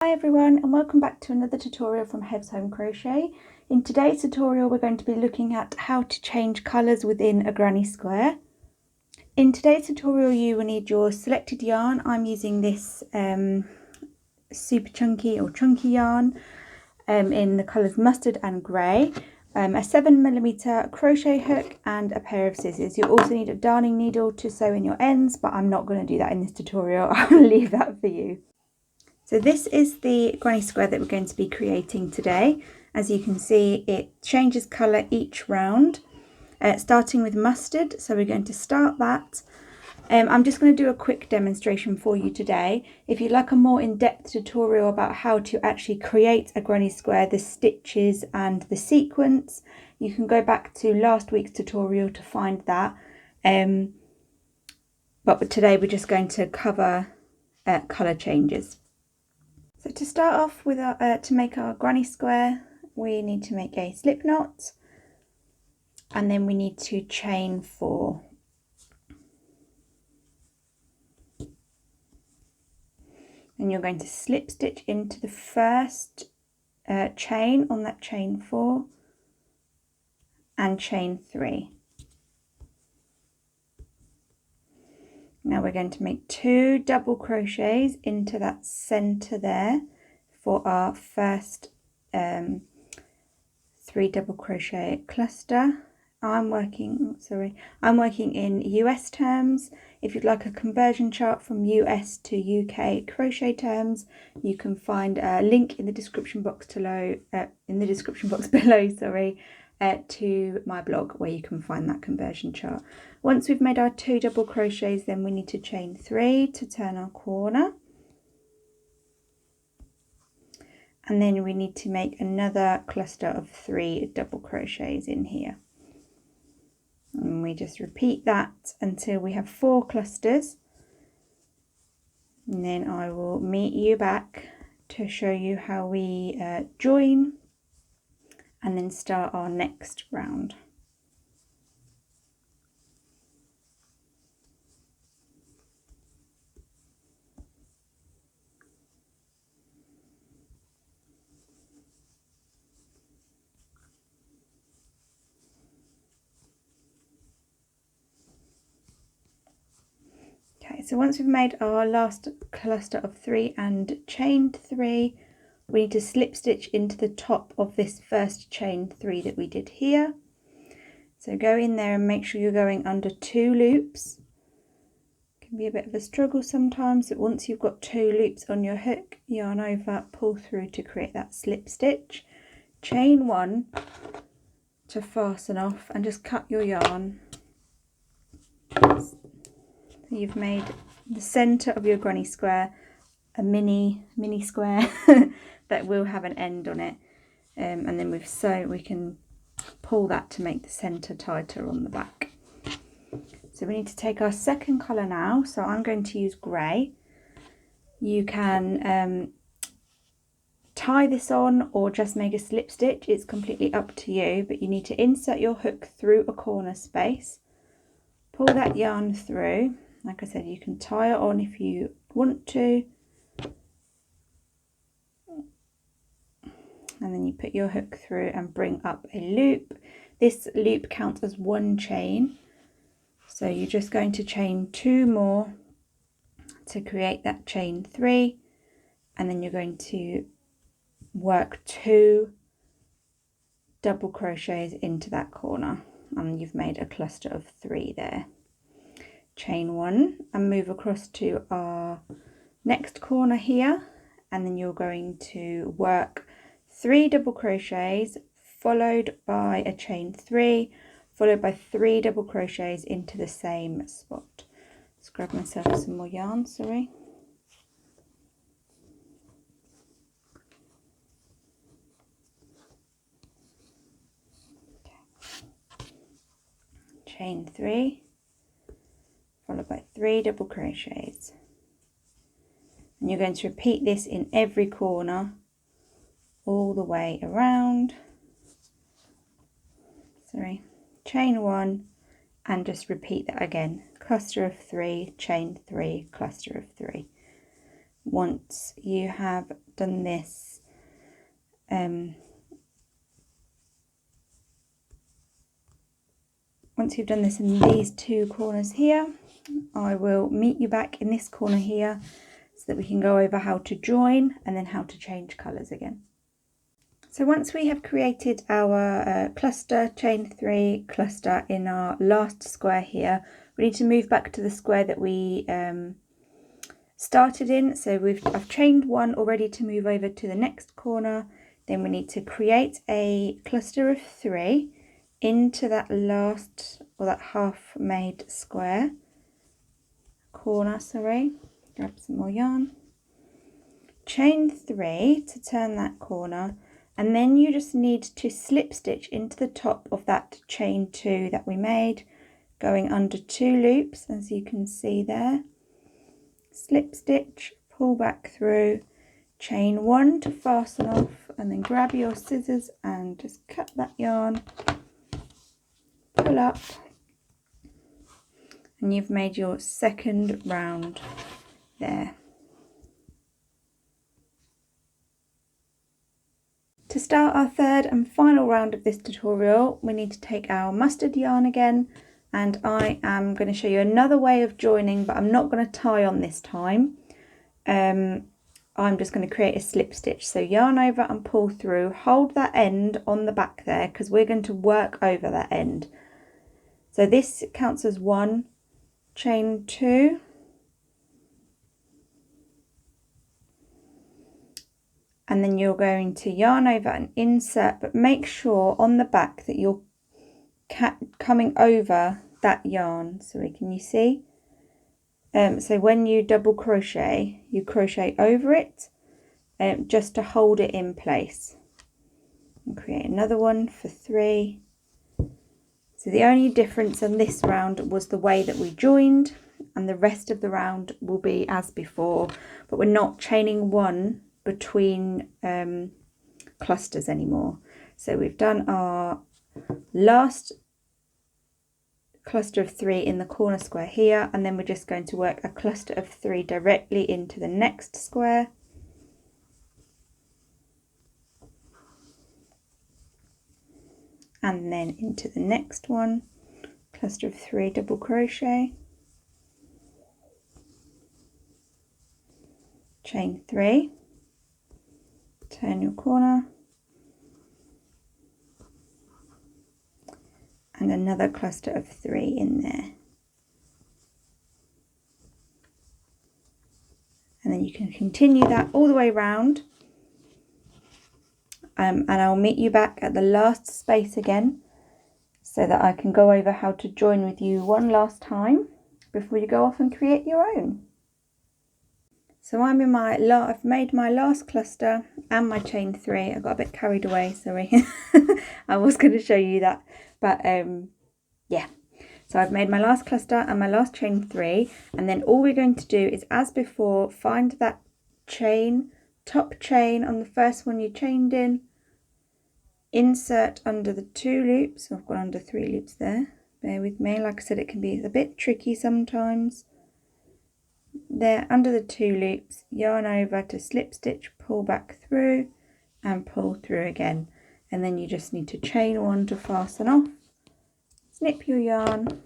Hi everyone, and welcome back to another tutorial from Heb's Home Crochet. In today's tutorial we're going to be looking at how to change colours within a granny square. In today's tutorial you will need your selected yarn. I'm using this super chunky or chunky yarn in the colours mustard and grey, a 7mm crochet hook and a pair of scissors. You'll also need a darning needle to sew in your ends, but I'm not going to do that in this tutorial. I'll leave that for you. So this is the granny square that we're going to be creating today. As you can see, it changes colour each round, starting with mustard. So we're going to start that. I'm just going to do a quick demonstration for you today. If you'd like a more in-depth tutorial about how to actually create a granny square, the stitches and the sequence, you can go back to last week's tutorial to find that. But today we're just going to cover colour changes. So to start off with, to make our granny square, we need to make a slip knot, and then we need to chain 4. And you're going to slip stitch into the first chain on that chain 4 and chain 3. Now we're going to make 2 double crochets into that center there for our first 3 double crochet cluster. I'm working in US terms. If you'd like a conversion chart from US to UK crochet terms, you can find a link in the description box below. To my blog where you can find that conversion chart. Once we've made our 2 double crochets, then we need to chain 3 to turn our corner, and then we need to make another cluster of 3 double crochets in here, and we just repeat that until we have 4 clusters, and then I will meet you back to show you how we join and then start our next round. Okay, so once we've made our last cluster of 3 and chained 3, we need to slip stitch into the top of this first chain 3 that we did here. So go in there and make sure you're going under 2 loops. It can be a bit of a struggle sometimes, but once you've got 2 loops on your hook, yarn over, pull through to create that slip stitch. Chain 1 to fasten off and just cut your yarn. So you've made the centre of your granny square a mini square that will have an end on it, and then we can pull that to make the centre tighter on the back. So we need to take our second colour now, so I'm going to use grey. You can tie this on or just make a slip stitch, it's completely up to you, but you need to insert your hook through a corner space, pull that yarn through. Like I said, you can tie it on if you want to, and then you put your hook through and bring up a loop. This loop counts as 1 chain, so you're just going to chain 2 more to create that chain 3, and then you're going to work 2 double crochets into that corner, and you've made a cluster of 3 there. Chain 1 and move across to our next corner here, and then you're going to work 3 double crochets followed by a chain 3 followed by 3 double crochets into the same spot. Let's grab myself some more yarn, sorry. Okay. Chain 3 followed by 3 double crochets, and you're going to repeat this in every corner all the way around. Sorry, chain 1 and just repeat that again, cluster of 3, chain 3, cluster of 3. Once you have done this once you've done this in these two corners here, I will meet you back in this corner here so that we can go over how to join and then how to change colours again. So once we have created our cluster, chain 3 cluster in our last square here, we need to move back to the square that we started in. So I've chained 1 already to move over to the next corner. Then we need to create a cluster of 3 into that last, or that half made square corner, sorry. Grab some more yarn, chain 3 to turn that corner, and then you just need to slip stitch into the top of that chain 2 that we made, going under 2 loops, as you can see there. Slip stitch, pull back through, chain 1 to fasten off, and then grab your scissors and just cut that yarn, pull up, and you've made your second round there. To start our third and final round of this tutorial, we need to take our mustard yarn again, and I am going to show you another way of joining, but I'm not going to tie on this time. I'm just going to create a slip stitch. So yarn over and pull through, hold that end on the back there because we're going to work over that end. So this counts as 1, chain 2, and then you're going to yarn over and insert, but make sure on the back that you're coming over that yarn. So can you see? So when you double crochet, you crochet over it just to hold it in place. And create another one for 3. So the only difference in this round was the way that we joined, and the rest of the round will be as before, but we're not chaining 1 between clusters anymore. So we've done our last cluster of 3 in the corner square here, and then we're just going to work a cluster of 3 directly into the next square. And then into the next one, cluster of 3 double crochet, chain 3, turn your corner, and another cluster of 3 in there. And then you can continue that all the way around. And I'll meet you back at the last space again so that I can go over how to join with you one last time before you go off and create your own. So I'm in I've made my last cluster and my chain 3. I got a bit carried away, sorry. I was going to show you that, but yeah. So I've made my last cluster and my last chain 3, and then all we're going to do is, as before, find that chain, top chain on the first one you chained in, insert under the 2 loops. So I've got under 3 loops there, bear with me, like I said, it can be a bit tricky sometimes. There, under the 2 loops, yarn over to slip stitch, pull back through and pull through again, and then you just need to chain 1 to fasten off, snip your yarn.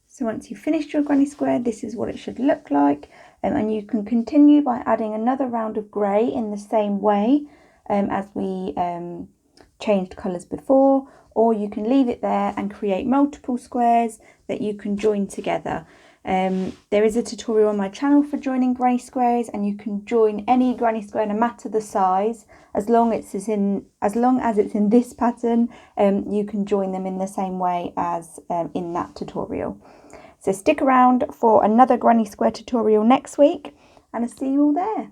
So once you've finished your granny square, this is what it should look like, and you can continue by adding another round of grey in the same way as we changed colours before, or you can leave it there and create multiple squares that you can join together. There is a tutorial on my channel for joining granny squares, and you can join any granny square no matter the size, as long as it's in this pattern. You can join them in the same way as in that tutorial. So stick around for another granny square tutorial next week, and I'll see you all there.